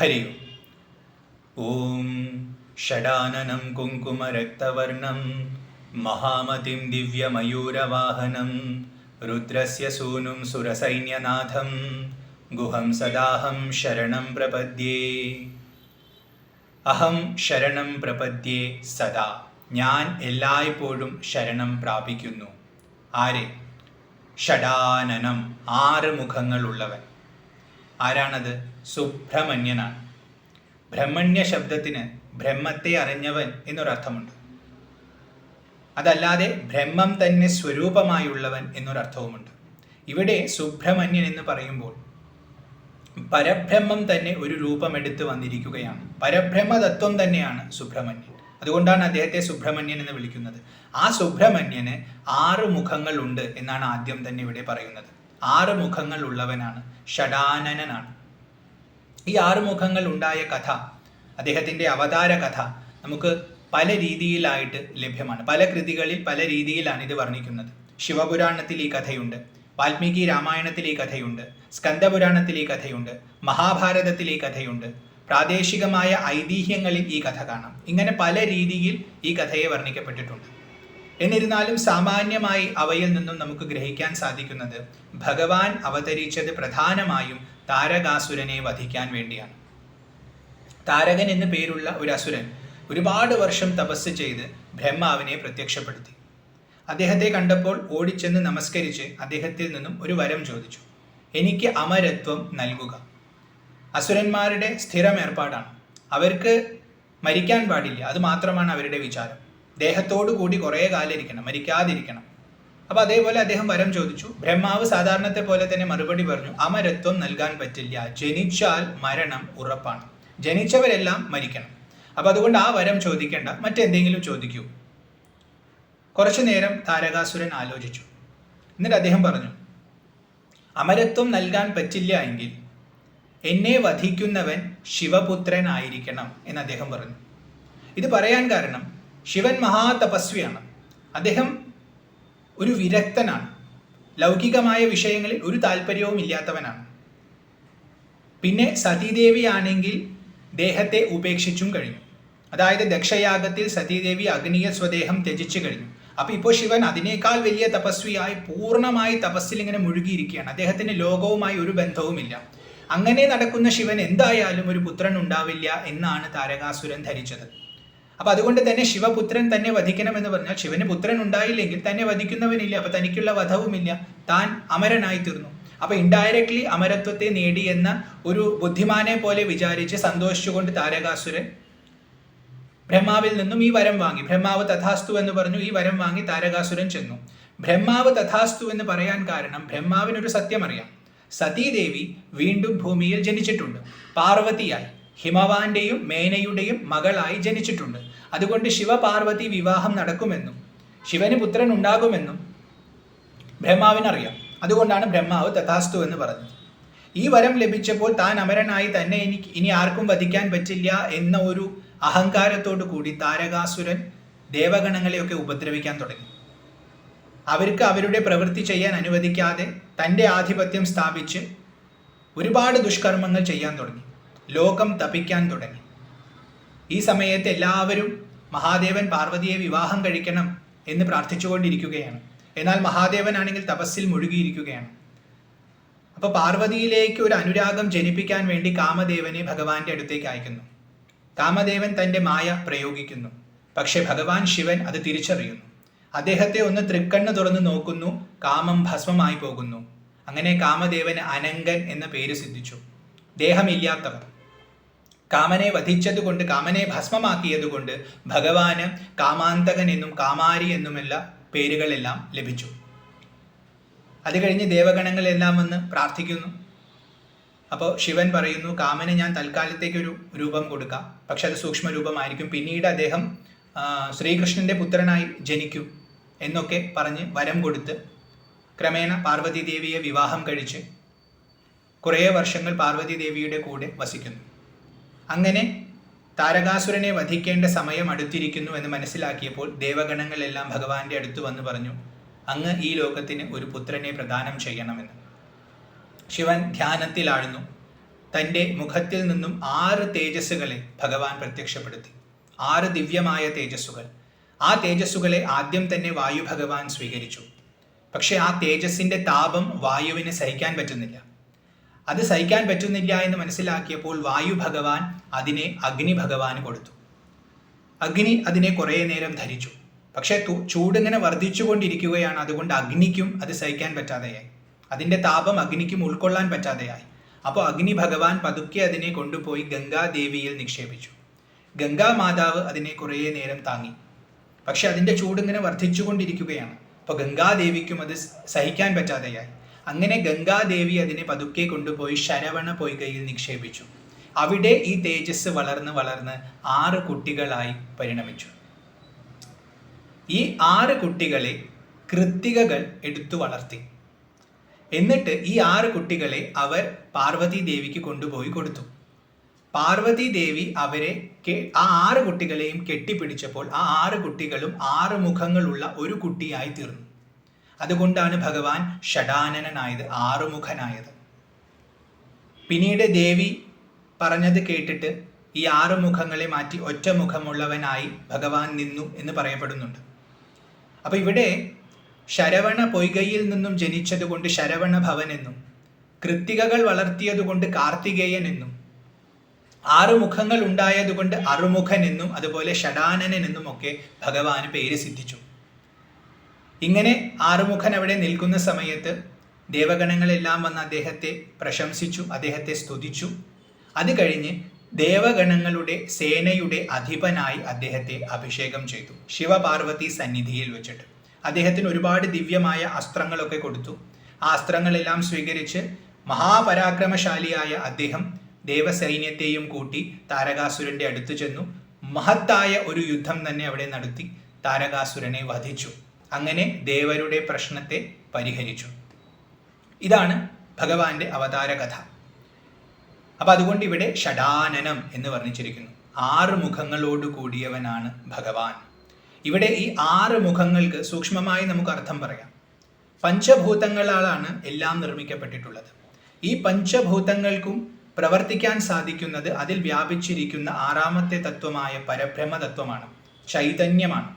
ഹരി ഓം. ഷടാനനം കുങ്കുമരക്തവർണം മഹാമതിം ദിവ്യമയൂരവാഹനം രുദ്രസ്യ സൂനും സുരസൈന്യനാഥം ഗുഹം സദാഹം ശരണം പ്രപദ്യേ. അഹം ശരണം പ്രപദ്യേ സദാ. ഞാൻ എല്ലായ്പ്പോഴും ശരണം പ്രാപിക്കുന്നു. ആരെ? ഷടാനനം, 6 മുഖങ്ങളുള്ളവൻ. ആരാണത്? സുബ്രഹ്മണ്യനാണ്. ബ്രഹ്മണ്യ ശബ്ദത്തിന് ബ്രഹ്മത്തെ അറിഞ്ഞവൻ എന്നൊരർത്ഥമുണ്ട്. അതല്ലാതെ ബ്രഹ്മം തന്നെ സ്വരൂപമായുള്ളവൻ എന്നൊരർത്ഥവുമുണ്ട്. ഇവിടെ സുബ്രഹ്മണ്യൻ എന്ന് പറയുമ്പോൾ പരബ്രഹ്മം തന്നെ ഒരു രൂപമെടുത്ത് വന്നിരിക്കുകയാണ്. പരബ്രഹ്മതത്വം തന്നെയാണ് സുബ്രഹ്മണ്യൻ. അതുകൊണ്ടാണ് അദ്ദേഹത്തെ സുബ്രഹ്മണ്യൻ എന്ന് വിളിക്കുന്നത്. ആ സുബ്രഹ്മണ്യന് 6 മുഖങ്ങളുണ്ട് എന്നാണ് ആദ്യം തന്നെ ഇവിടെ പറയുന്നത്. 6 മുഖങ്ങൾ ഉള്ളവനാണ്, ഷടാനനാണ്. ഈ 6 മുഖങ്ങൾ ഉണ്ടായ കഥ, അദ്ദേഹത്തിൻ്റെ അവതാര കഥ നമുക്ക് പല രീതിയിലായിട്ട് ലഭ്യമാണ്. പല കൃതികളിൽ പല രീതിയിലാണ് ഇത് വർണ്ണിക്കുന്നത്. ശിവപുരാണത്തിൽ ഈ കഥയുണ്ട്, വാൽമീകി രാമായണത്തിൽ ഈ കഥയുണ്ട്, സ്കന്ദപുരാണത്തിൽ ഈ കഥയുണ്ട്, മഹാഭാരതത്തിൽ ഈ കഥയുണ്ട്, പ്രാദേശികമായ ഐതിഹ്യങ്ങളിൽ ഈ കഥ കാണാം. ഇങ്ങനെ പല രീതിയിൽ ഈ കഥയെ വർണ്ണിക്കപ്പെട്ടിട്ടുണ്ട്. എന്നിരുന്നാലും സാമാന്യമായി അവയിൽ നിന്നും നമുക്ക് ഗ്രഹിക്കാൻ സാധിക്കുന്നത് ഭഗവാൻ അവതരിച്ചത് പ്രധാനമായും താരകാസുരനെ വധിക്കാൻ വേണ്ടിയാണ്. താരകൻ എന്ന് പേരുള്ള ഒരു അസുരൻ ഒരുപാട് വർഷം തപസ് ചെയ്ത് ബ്രഹ്മാവിനെ പ്രത്യക്ഷപ്പെടുത്തി. അദ്ദേഹത്തെ കണ്ടപ്പോൾ ഓടിച്ചെന്ന് നമസ്കരിച്ച് അദ്ദേഹത്തിൽ നിന്നും ഒരു വരം ചോദിച്ചു. എനിക്ക് അമരത്വം നൽകുക. അസുരന്മാരുടെ സ്ഥിരം ഏർപ്പാടാണ്. അവർക്ക് മരിക്കാൻ പാടില്ല, അത് മാത്രമാണ് അവരുടെ വിചാരം. ദേഹത്തോടു കൂടി കുറേ കാലം ഇരിക്കണം, മരിക്കാതിരിക്കണം. അപ്പോൾ അതേപോലെ അദ്ദേഹം വരം ചോദിച്ചു. ബ്രഹ്മാവ് സാധാരണത്തെ പോലെ തന്നെ മറുപടി പറഞ്ഞു, അമരത്വം നൽകാൻ പറ്റില്ല, ജനിച്ചാൽ മരണം ഉറപ്പാണ്, ജനിച്ചവരെല്ലാം മരിക്കണം. അപ്പോൾ അതുകൊണ്ട് ആ വരം ചോദിക്കേണ്ട, മറ്റെന്തെങ്കിലും ചോദിക്കൂ. കുറച്ചു നേരം താരകാസുരൻ ആലോചിച്ചു. എന്നിട്ട് അദ്ദേഹം പറഞ്ഞു, അമരത്വം നൽകാൻ പറ്റില്ല എങ്കിൽ എന്നെ വധിക്കുന്നവൻ ശിവപുത്രനായിരിക്കണം എന്ന് അദ്ദേഹം പറഞ്ഞു. ഇത് പറയാൻ കാരണം ശിവൻ മഹാതപസ്വിയാണ്. അദ്ദേഹം ഒരു വിരക്തനാണ്. ലൗകികമായ വിഷയങ്ങളിൽ ഒരു താല്പര്യവും ഇല്ലാത്തവനാണ്. പിന്നെ സതീദേവി ആണെങ്കിൽ ദേഹത്തെ ഉപേക്ഷിച്ചും കഴിഞ്ഞു. അതായത് ദക്ഷയാഗത്തിൽ സതീദേവി അഗ്നിയ സ്വദേഹം ത്യജിച്ചു കഴിഞ്ഞു. അപ്പോൾ ഇപ്പോൾ ശിവൻ അതിനേക്കാൾ വലിയ തപസ്വിയായി പൂർണ്ണമായി തപസ്സിൽ ഇങ്ങനെ മുഴുകിയിരിക്കുകയാണ്. അദ്ദേഹത്തിന് ലോകവുമായി ഒരു ബന്ധവുമില്ല. അങ്ങനെ നടക്കുന്ന ശിവൻ എന്തായാലും ഒരു പുത്രൻ ഉണ്ടാവില്ല എന്നാണ് താരകാസുരൻ ധരിച്ചത്. അപ്പോൾ അതുകൊണ്ട് തന്നെ ശിവപുത്രൻ തന്നെ വധിക്കണമെന്ന് പറഞ്ഞാൽ ശിവന് പുത്രൻ ഉണ്ടായില്ലെങ്കിൽ തന്നെ വധിക്കുന്നവനില്ല, അപ്പോൾ തനിക്കുള്ള വധവുമില്ല, താൻ അമരനായി തീർന്നു. അപ്പോൾ ഇൻഡയറക്ട്ലി അമരത്വത്തെ നേടി എന്ന ഒരു ബുദ്ധിമാനെ പോലെ വിചാരിച്ച് സന്തോഷിച്ചുകൊണ്ട് താരകാസുരൻ ബ്രഹ്മാവിൽ നിന്നും ഈ വരം വാങ്ങി. ബ്രഹ്മാവ് തഥാസ്തു എന്ന് പറഞ്ഞു. ഈ വരം വാങ്ങി താരകാസുരൻ ചെന്നു. ബ്രഹ്മാവ് തഥാസ്തു എന്ന് പറയാൻ കാരണം ബ്രഹ്മാവിനൊരു സത്യം അറിയാം. സതീദേവി വീണ്ടും ഭൂമിയിൽ ജനിച്ചിട്ടുണ്ട്, പാർവതിയായി, ഹിമവാന്റെയും മേനയുടെയും മകളായി ജനിച്ചിട്ടുണ്ട്. അതുകൊണ്ട് ശിവപാർവതി വിവാഹം നടക്കുമെന്നും ശിവന് പുത്രൻ ഉണ്ടാകുമെന്നും ബ്രഹ്മാവിനറിയാം. അതുകൊണ്ടാണ് ബ്രഹ്മാവ് തഥാസ്തു എന്ന് പറഞ്ഞത്. ഈ വരം ലഭിച്ചപ്പോൾ താൻ അമരനായി, തന്നെ ഇനി ആർക്കും വധിക്കാൻ പറ്റില്ല എന്ന ഒരു അഹങ്കാരത്തോടു കൂടി താരകാസുരൻ ദേവഗണങ്ങളെയൊക്കെ ഉപദ്രവിക്കാൻ തുടങ്ങി. അവർക്ക് അവരുടെ പ്രവൃത്തി ചെയ്യാൻ അനുവദിക്കാതെ തൻ്റെ ആധിപത്യം സ്ഥാപിച്ച് ഒരുപാട് ദുഷ്കർമ്മങ്ങൾ ചെയ്യാൻ തുടങ്ങി. ലോകം തപിക്കാൻ തുടങ്ങി. ഈ സമയത്ത് എല്ലാവരും മഹാദേവൻ പാർവതിയെ വിവാഹം കഴിക്കണം എന്ന് പ്രാർത്ഥിച്ചുകൊണ്ടിരിക്കുകയാണ്. എന്നാൽ മഹാദേവനാണെങ്കിൽ തപസ്സിൽ മുഴുകിയിരിക്കുകയാണ്. അപ്പോൾ പാർവതിയിലേക്ക് ഒരു അനുരാഗം ജനിപ്പിക്കാൻ വേണ്ടി കാമദേവനെ ഭഗവാന്റെ അടുത്തേക്ക് അയക്കുന്നു. കാമദേവൻ തൻ്റെ മായ പ്രയോഗിക്കുന്നു. പക്ഷെ ഭഗവാൻ ശിവൻ അത് തിരിച്ചറിയുന്നു. അദ്ദേഹത്തെ ഒന്ന് തൃക്കണ്ണ് തുറന്ന് നോക്കുന്നു. കാമം ഭസ്മമായി പോകുന്നു. അങ്ങനെ കാമദേവന് അനങ്കൻ എന്ന പേര് സിദ്ധിച്ചു. ദേഹമില്ലാത്തവർ. കാമനെ വധിച്ചതുകൊണ്ട്, കാമനെ ഭസ്മമാക്കിയതുകൊണ്ട് ഭഗവാന് കാമാന്തകൻ എന്നും കാമാരി എന്നുമുള്ള പേരുകളെല്ലാം ലഭിച്ചു. അത് കഴിഞ്ഞ് ദേവഗണങ്ങളെല്ലാം വന്ന് പ്രാർത്ഥിക്കുന്നു. അപ്പോൾ ശിവൻ പറയുന്നു, കാമന് ഞാൻ തൽക്കാലത്തേക്കൊരു രൂപം കൊടുക്കാം, പക്ഷെ അത് സൂക്ഷ്മരൂപമായിരിക്കും, പിന്നീട് അദ്ദേഹം ശ്രീകൃഷ്ണൻ്റെ പുത്രനായി ജനിക്കും എന്നൊക്കെ പറഞ്ഞ് വരം കൊടുത്ത് ക്രമേണ പാർവതി ദേവിയെ വിവാഹം കഴിച്ച് കുറേ വർഷങ്ങൾ പാർവതി ദേവിയുടെ കൂടെ വസിക്കുന്നു. അങ്ങനെ താരകാസുരനെ വധിക്കേണ്ട സമയം അടുത്തിരിക്കുന്നു എന്ന് മനസ്സിലാക്കിയപ്പോൾ ദേവഗണങ്ങളെല്ലാം ഭഗവാന്റെ അടുത്ത് വന്ന് പറഞ്ഞു, അങ്ങ് ഈ ലോകത്തിന് ഒരു പുത്രനെ പ്രദാനം ചെയ്യണമെന്ന്. ശിവൻ ധ്യാനത്തിലാഴ്ന്നു. തൻ്റെ മുഖത്തിൽ നിന്നും 6 തേജസ്സുകളെ ഭഗവാൻ പ്രത്യക്ഷപ്പെടുത്തി. 6 ദിവ്യമായ തേജസ്സുകൾ. ആ തേജസ്സുകളെ ആദ്യം തന്നെ വായു ഭഗവാൻ സ്വീകരിച്ചു. പക്ഷെ ആ തേജസ്സിൻ്റെ താപം വായുവിന് സഹിക്കാൻ പറ്റുന്നില്ല. അത് സഹിക്കാൻ പറ്റുന്നില്ല എന്ന് മനസ്സിലാക്കിയപ്പോൾ വായു ഭഗവാൻ അതിനെ അഗ്നി ഭഗവാന് കൊടുത്തു. അഗ്നി അതിനെ കുറേ നേരം ധരിച്ചു. പക്ഷേ ചൂടിങ്ങനെ വർദ്ധിച്ചുകൊണ്ടിരിക്കുകയാണ്. അതുകൊണ്ട് അഗ്നിക്കും അത് സഹിക്കാൻ പറ്റാതെയായി. അതിൻ്റെ താപം അഗ്നിക്കും ഉൾക്കൊള്ളാൻ പറ്റാതെയായി. അപ്പോൾ അഗ്നി ഭഗവാൻ പതുക്കെ അതിനെ കൊണ്ടുപോയി ഗംഗാദേവിയിൽ നിക്ഷേപിച്ചു. ഗംഗാ മാതാവ് അതിനെ കുറേ നേരം താങ്ങി. പക്ഷെ അതിൻ്റെ ചൂടിങ്ങനെ വർദ്ധിച്ചുകൊണ്ടിരിക്കുകയാണ്. അപ്പോൾ ഗംഗാദേവിക്കും അത് സഹിക്കാൻ പറ്റാതെയായി. അങ്ങനെ ഗംഗാദേവി അതിനെ പതുക്കെ കൊണ്ടുപോയി ശരവണ പൊയ്കയിൽ നിക്ഷേപിച്ചു. അവിടെ ഈ തേജസ് വളർന്ന് വളർന്ന് 6 കുട്ടികളായി പരിണമിച്ചു. ഈ 6 കുട്ടികളെ കൃത്തികകൾ എടുത്തു വളർത്തി. എന്നിട്ട് ഈ 6 കുട്ടികളെ അവർ പാർവതി ദേവിക്ക് കൊണ്ടുപോയി കൊടുത്തു. പാർവതി ദേവി അവരെ ആ 6 കുട്ടികളെയും കെട്ടിപ്പിടിച്ചപ്പോൾ ആ 6 കുട്ടികളും 6 മുഖങ്ങളുള്ള ഒരു കുട്ടിയായി തീർന്നു. അതുകൊണ്ടാണ് ഭഗവാൻ ഷഡാനനായത്, 6 മുഖനായത്. പിന്നീട് ദേവി പറഞ്ഞത് കേട്ടിട്ട് ഈ 6 മുഖങ്ങളെ മാറ്റി ഒറ്റ മുഖമുള്ളവനായി ഭഗവാൻ നിന്നു എന്ന് പറയപ്പെടുന്നുണ്ട്. അപ്പോൾ ഇവിടെ ശരവണ പൊയ്കയിൽ നിന്നും ജനിച്ചതുകൊണ്ട് ശരവണ ഭവൻ എന്നും, കൃത്തികകൾ വളർത്തിയതുകൊണ്ട് കാർത്തികേയൻ എന്നും, 6 മുഖങ്ങൾ ഉണ്ടായതുകൊണ്ട് അറുമുഖൻ എന്നും അതുപോലെ ഷഡാനനൻ എന്നും ഒക്കെ ഭഗവാന് പേര് സിദ്ധിച്ചു. ഇങ്ങനെ 6 മുഖൻ അവിടെ നിൽക്കുന്ന സമയത്ത് ദേവഗണങ്ങളെല്ലാം വന്ന് അദ്ദേഹത്തെ പ്രശംസിച്ചു, അദ്ദേഹത്തെ സ്തുതിച്ചു. അത് കഴിഞ്ഞ് ദേവഗണങ്ങളുടെ സേനയുടെ അധിപനായി അദ്ദേഹത്തെ അഭിഷേകം ചെയ്തു ശിവപാർവതി സന്നിധിയിൽ വെച്ചിട്ട്. അദ്ദേഹത്തിന് ഒരുപാട് ദിവ്യമായ അസ്ത്രങ്ങളൊക്കെ കൊടുത്തു. ആ അസ്ത്രങ്ങളെല്ലാം സ്വീകരിച്ച് മഹാപരാക്രമശാലിയായ അദ്ദേഹം ദേവസൈന്യത്തെയും കൂട്ടി താരകാസുരന്റെ അടുത്ത് ചെന്നു. മഹത്തായ ഒരു യുദ്ധം തന്നെ അവിടെ നടത്തി താരകാസുരനെ വധിച്ചു. അങ്ങനെ ദേവരുടെ പ്രശ്നത്തെ പരിഹരിച്ചു. ഇതാണ് ഭഗവാന്റെ അവതാര കഥ. അപ്പം അതുകൊണ്ട് ഇവിടെ ഷഡാനനം എന്ന് വർണ്ണിച്ചിരിക്കുന്നു. 6 മുഖങ്ങളോട് കൂടിയവനാണ് ഭഗവാൻ. ഇവിടെ ഈ 6 മുഖങ്ങൾക്ക് സൂക്ഷ്മമായി നമുക്ക് അർത്ഥം പറയാം. പഞ്ചഭൂതങ്ങളാലാണ് എല്ലാം നിർമ്മിക്കപ്പെട്ടിട്ടുള്ളത്. ഈ പഞ്ചഭൂതങ്ങൾക്കും പ്രവർത്തിക്കാൻ സാധിക്കുന്നത് അതിൽ വ്യാപിച്ചിരിക്കുന്ന 6ാമത്തെ തത്വമായ പരബ്രഹ്മ തത്വമാണ്, ചൈതന്യമാണ്.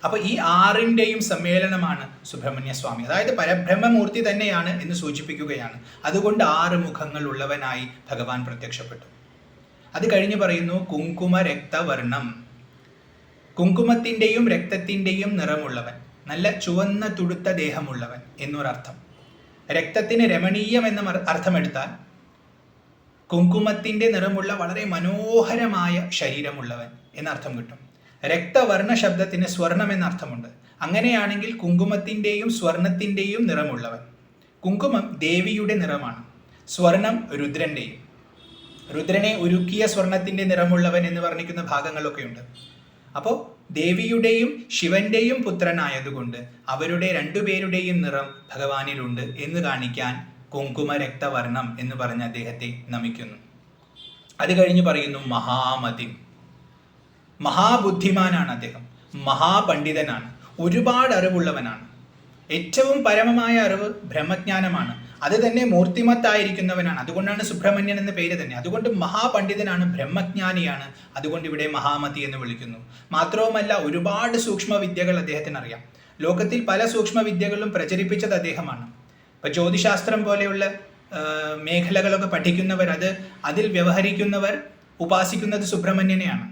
അപ്പോൾ ഈ 6ന്റെയും സമ്മേളനമാണ് സുബ്രഹ്മണ്യ സ്വാമി. അതായത് പരബ്രഹ്മമൂർത്തി തന്നെയാണ് എന്ന് സൂചിപ്പിക്കുകയാണ്. അതുകൊണ്ട് 6 മുഖങ്ങൾ ഉള്ളവനായി ഭഗവാൻ പ്രത്യക്ഷപ്പെട്ടു. അത് കഴിഞ്ഞ് പറയുന്നു കുങ്കുമ രക്തവർണം. കുങ്കുമത്തിൻ്റെയും രക്തത്തിൻ്റെയും നിറമുള്ളവൻ, നല്ല ചുവന്ന തുടുത്ത ദേഹമുള്ളവൻ എന്നൊരർത്ഥം. രക്തത്തിന് രമണീയം എന്ന അർത്ഥമെടുത്താൽ കുങ്കുമത്തിൻ്റെ നിറമുള്ള വളരെ മനോഹരമായ ശരീരമുള്ളവൻ എന്നർത്ഥം കിട്ടും. രക്തവർണ്ണ ശബ്ദത്തിന് സ്വർണം എന്നർത്ഥമുണ്ട്. അങ്ങനെയാണെങ്കിൽ കുങ്കുമത്തിൻ്റെയും സ്വർണത്തിൻ്റെയും നിറമുള്ളവൻ. കുങ്കുമം ദേവിയുടെ നിറമാണ്, സ്വർണം രുദ്രൻ്റെയും. രുദ്രനെ ഉരുക്കിയ സ്വർണത്തിൻ്റെ നിറമുള്ളവൻ എന്ന് വർണ്ണിക്കുന്ന ഭാഗങ്ങളൊക്കെ ഉണ്ട്. അപ്പോൾ ദേവിയുടെയും ശിവന്റെയും പുത്രനായതുകൊണ്ട് അവരുടെ 2 പേരുടെയും നിറം ഭഗവാനിലുണ്ട് എന്ന് കാണിക്കാൻ കുങ്കുമ രക്തവർണം എന്ന് പറഞ്ഞ് അദ്ദേഹത്തെ നമിക്കുന്നു. അത് കഴിഞ്ഞ് പറയുന്നു മഹാമതി. മഹാബുദ്ധിമാനാണ് അദ്ദേഹം, മഹാപണ്ഡിതനാണ്, ഒരുപാട് അറിവുള്ളവനാണ്. ഏറ്റവും പരമമായ അറിവ് ബ്രഹ്മജ്ഞാനമാണ്. അത് തന്നെ മൂർത്തിമത്തായിരിക്കുന്നവനാണ്. അതുകൊണ്ടാണ് സുബ്രഹ്മണ്യൻ എന്ന പേര് തന്നെ. അതുകൊണ്ട് മഹാപണ്ഡിതനാണ്, ബ്രഹ്മജ്ഞാനിയാണ്. അതുകൊണ്ട് ഇവിടെ മഹാമതി എന്ന് വിളിക്കുന്നു. മാത്രവുമല്ല ഒരുപാട് സൂക്ഷ്മ വിദ്യകൾ അദ്ദേഹത്തിന് അറിയാം. ലോകത്തിൽ പല സൂക്ഷ്മ വിദ്യകളും പ്രചരിപ്പിച്ചത് അദ്ദേഹമാണ്. ഇപ്പം ജ്യോതിശാസ്ത്രം പോലെയുള്ള മേഖലകളൊക്കെ പഠിക്കുന്നവർ, അതിൽ വ്യവഹരിക്കുന്നവർ ഉപാസിക്കുന്നത് സുബ്രഹ്മണ്യനെയാണ്.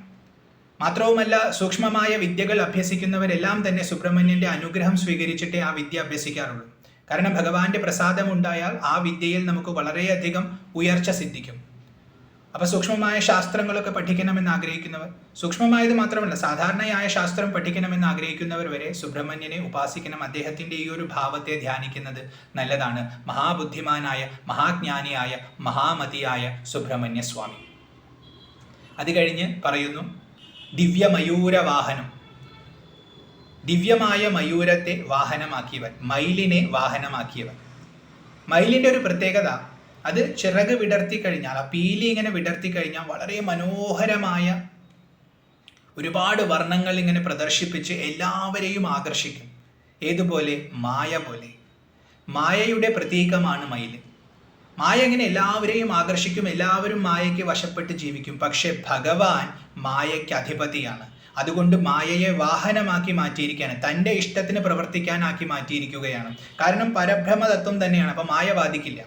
മാത്രവുമല്ല സൂക്ഷ്മമായ വിദ്യകൾ അഭ്യസിക്കുന്നവരെല്ലാം തന്നെ സുബ്രഹ്മണ്യന്റെ അനുഗ്രഹം സ്വീകരിച്ചിട്ടേ ആ വിദ്യ അഭ്യസിക്കാറുള്ളൂ. കാരണം ഭഗവാന്റെ പ്രസാദം ഉണ്ടായാൽ ആ വിദ്യയിൽ നമുക്ക് വളരെയധികം ഉയർച്ച സിദ്ധിക്കും. അപ്പോൾ സൂക്ഷ്മമായ ശാസ്ത്രങ്ങളൊക്കെ പഠിക്കണമെന്ന് ആഗ്രഹിക്കുന്നവർ, സൂക്ഷ്മമായത് മാത്രമല്ല സാധാരണയായ ശാസ്ത്രം പഠിക്കണമെന്ന് ആഗ്രഹിക്കുന്നവർ വരെ സുബ്രഹ്മണ്യനെ ഉപാസിക്കണം. അദ്ദേഹത്തിൻ്റെ ഈ ഒരു ഭാവത്തെ ധ്യാനിക്കുന്നത് നല്ലതാണ്. മഹാബുദ്ധിമാനായ, മഹാജ്ഞാനിയായ, മഹാമതിയായ സുബ്രഹ്മണ്യ സ്വാമി. അത് കഴിഞ്ഞ് പറയുന്നു ദിവ്യമയൂരവാഹനം. ദിവ്യമായ മയൂരത്തെ വാഹനമാക്കിയവൻ, മയിലിനെ വാഹനമാക്കിയവൻ. മയിലിൻ്റെ ഒരു പ്രത്യേകത, അത് ചിറക് വിടർത്തി കഴിഞ്ഞാൽ, ആ പീലി ഇങ്ങനെ വിടർത്തി കഴിഞ്ഞാൽ വളരെ മനോഹരമായ ഒരുപാട് വർണ്ണങ്ങൾ ഇങ്ങനെ പ്രദർശിപ്പിച്ച് എല്ലാവരെയും ആകർഷിക്കും. ഏതുപോലെ? മായ പോലെ. മായയുടെ പ്രതീകമാണ് മയിൽ. മായ എങ്ങനെ എല്ലാവരെയും ആകർഷിക്കും, എല്ലാവരും മായയ്ക്ക് വശപ്പെട്ട് ജീവിക്കും. പക്ഷെ ഭഗവാൻ മായയ്ക്ക് അധിപതിയാണ്. അതുകൊണ്ട് മായയെ വാഹനമാക്കി മാറ്റിയിരിക്കുകയാണ്, തൻ്റെ ഇഷ്ടത്തിന് പ്രവർത്തിക്കാനാക്കി മാറ്റിയിരിക്കുകയാണ്. കാരണം പരബ്രഹ്മതത്വം തന്നെയാണ്, അപ്പം മായ ബാധിക്കില്ല.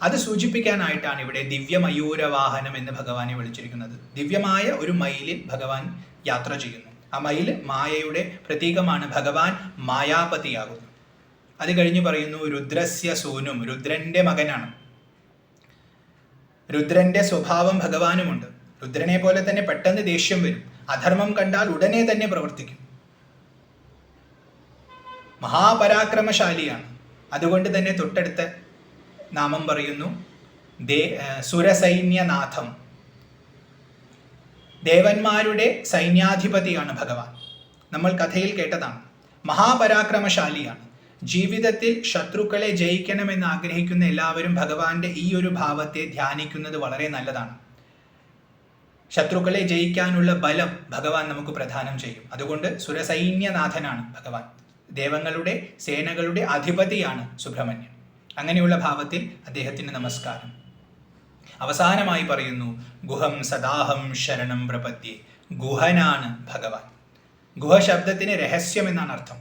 അത് സൂചിപ്പിക്കാനായിട്ടാണ് ഇവിടെ ദിവ്യമയൂരവാഹനം എന്ന് ഭഗവാനെ വിളിച്ചിരിക്കുന്നത്. ദിവ്യമായ ഒരു മയിലിൽ ഭഗവാൻ യാത്ര ചെയ്യുന്നു. ആ മയിൽ മായയുടെ പ്രതീകമാണ്. ഭഗവാൻ മായാപതിയാകുന്നു. അത് കഴിഞ്ഞ് പറയുന്നു രുദ്രസ്യ സൂനും, രുദ്രന്റെ മകനാണ്. രുദ്രന്റെ സ്വഭാവം ഭഗവാനുമുണ്ട്. രുദ്രനെ പോലെ തന്നെ പെട്ടെന്ന് ദേഷ്യം വരും, അധർമ്മം കണ്ടാൽ ഉടനെ തന്നെ പ്രവർത്തിക്കും. മഹാപരാക്രമശാലിയാണ്. അതുകൊണ്ട് തന്നെ തൊട്ടടുത്ത നാമം പറയുന്നു സുരസൈന്യനാഥം. ദേവന്മാരുടെ സൈന്യാധിപതിയാണ് ഭഗവാൻ. നമ്മൾ കഥയിൽ കേട്ടതാണ്. മഹാപരാക്രമശാലിയാണ്. ജീവിതത്തിൽ ശത്രുക്കളെ ജയിക്കണമെന്ന് ആഗ്രഹിക്കുന്ന എല്ലാവരും ഭഗവാന്റെ ഈ ഒരു ഭാവത്തെ ധ്യാനിക്കുന്നത് വളരെ നല്ലതാണ്. ശത്രുക്കളെ ജയിക്കാനുള്ള ബലം ഭഗവാൻ നമുക്ക് പ്രദാനം ചെയ്യും. അതുകൊണ്ട് സുരസൈന്യനാഥനാണ് ഭഗവാൻ. ദേവങ്ങളുടെ സേനകളുടെ അധിപതിയാണ് സുബ്രഹ്മണ്യൻ. അങ്ങനെയുള്ള ഭാവത്തിൽ അദ്ദേഹത്തിന് നമസ്കാരം. അവസാനമായി പറയുന്നു ഗുഹം സദാഹം ശരണം പ്രപദ്യേ. ഗുഹനാണ് ഭഗവാൻ. ഗുഹ ശബ്ദത്തിന് രഹസ്യം എന്നാണ് അർത്ഥം.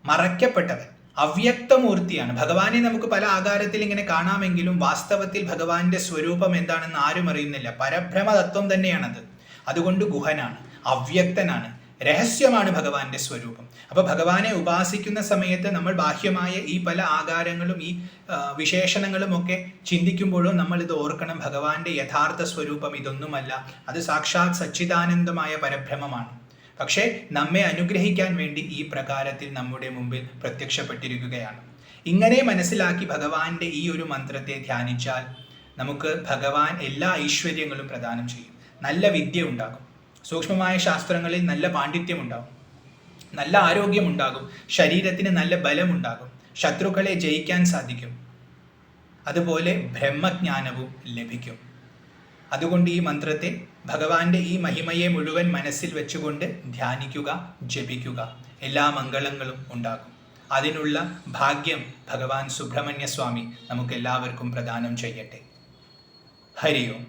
മറയ്ക്കപ്പെട്ടവൻ, അവ്യക്തമൂർത്തിയാണ്. ഭഗവാനെ നമുക്ക് പല ആകാരത്തിൽ ഇങ്ങനെ കാണാമെങ്കിലും വാസ്തവത്തിൽ ഭഗവാന്റെ സ്വരൂപം എന്താണെന്ന് ആരും അറിയുന്നില്ല. പരബ്രഹ്മതത്വം തന്നെയാണത്. അതുകൊണ്ട് ഗുഹനാണ്, അവ്യക്തനാണ്, രഹസ്യമാണ് ഭഗവാന്റെ സ്വരൂപം. അപ്പൊ ഭഗവാനെ ഉപാസിക്കുന്ന സമയത്ത് നമ്മൾ ബാഹ്യമായ ഈ പല ആകാരങ്ങളും ഈ വിശേഷണങ്ങളും ഒക്കെ ചിന്തിക്കുമ്പോഴും നമ്മൾ ഇത് ഓർക്കണം. ഭഗവാന്റെ യഥാർത്ഥ സ്വരൂപം ഇതൊന്നുമല്ല, അത് സാക്ഷാത് സച്ചിദാനന്ദമായ പരബ്രഹ്മമാണ്. പക്ഷേ നമ്മെ അനുഗ്രഹിക്കാൻ വേണ്ടി ഈ പ്രകാരത്തിൽ നമ്മുടെ മുമ്പിൽ പ്രത്യക്ഷപ്പെട്ടിരിക്കുകയാണ്. ഇങ്ങനെ മനസ്സിലാക്കി ഭഗവാന്റെ ഈ ഒരു മന്ത്രത്തെ ധ്യാനിച്ചാൽ നമുക്ക് ഭഗവാൻ എല്ലാ ഐശ്വര്യങ്ങളും പ്രദാനം ചെയ്യും. നല്ല വിദ്യ ഉണ്ടാകും, സൂക്ഷ്മമായ ശാസ്ത്രങ്ങളിൽ നല്ല പാണ്ഡിത്യം ഉണ്ടാകും, നല്ല ആരോഗ്യമുണ്ടാകും, ശരീരത്തിന് നല്ല ബലമുണ്ടാകും, ശത്രുക്കളെ ജയിക്കാൻ സാധിക്കും. അതുപോലെ ബ്രഹ്മജ്ഞാനവും ലഭിക്കും. അതുകൊണ്ട് ഈ മന്ത്രത്തെ, ഭഗവാന്റെ ഈ മഹിമയെ മുഴുവൻ മനസ്സിൽ വെച്ചുകൊണ്ട് ധ്യാനിക്കുക, ജപിക്കുക. എല്ലാ മംഗളങ്ങളും ഉണ്ടാകും. അതിനുള്ള ഭാഗ്യം ഭഗവാൻ സുബ്രഹ്മണ്യ സ്വാമി നമുക്കെല്ലാവർക്കും പ്രദാനം ചെയ്യട്ടെ. ഹരി ഓം.